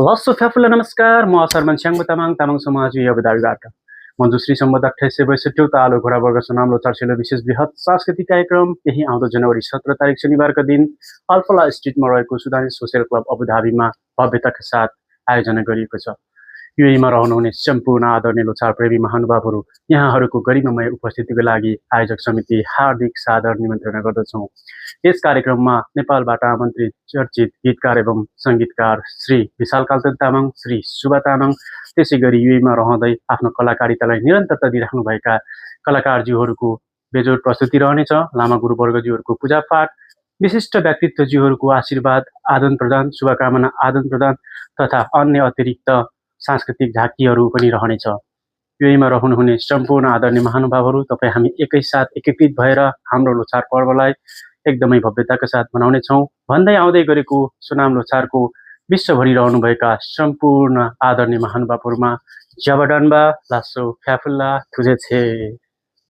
लस्सो फ्याफुल्ला नमस्कार म सरमन स्याङ्बु तामाङ समाज अबुधाबीबाट मञ्जुश्री सम्बद्ध 2862 तालो घोडा वर्ग सुनाम लोचार विशेष बृहत सांस्कृतिक कार्यक्रम यही आउँदो जनवरी 17 तारिक शनिबारका दिन अल्फला स्ट्रिटमा रहेको सुदानी सोसियल क्लब अबुधाबीमा भव्यताका साथ आयोजना गरिएको छ। युएईमा रहनुहुने सम्पूर्ण आदरणीय लोछार प्रेमी महानुभावहरू यहाँहरूको गरिमामय उपस्थितिको लागि आयोजक समिति हार्दिक सादर निमन्त्रणा गर्दछौँ। यस कार्यक्रममा नेपालबाट आमन्त्रित चर्चित गीतकार एवं सङ्गीतकार श्री विशाल कालतन तामाङ, श्री सुबा तामाङ, त्यसैगरी युएईमा रहँदै आफ्नो कलाकारितालाई निरन्तरता दिइराख्नुभएका कलाकारज्यूहरूको बेजोड प्रस्तुति रहनेछ। लामा गुरुवर्गज्यूहरूको पूजापाठ, विशिष्ट व्यक्तित्वज्यूहरूको आशीर्वाद आदान प्रदान, शुभकामना आदान प्रदान तथा अन्य अतिरिक्त सांस्कृतिक झाँकीहरू पनि रहनेछ। युएईमा रहनुहुने सम्पूर्ण आदरणीय महानुभावहरू तपाईँ हामी एकैसाथ एकीकृत भएर हाम्रो लोछार पर्वलाई एकदमै भव्यताका साथ मनाउनेछौँ भन्दै आउँदै गरेको सुनाम लोछारको विश्वभरि रहनुभएका सम्पूर्ण आदरणीय महानुभावहरूमा जबडन्बा लासो फ्याफुल्ला थुजेछे।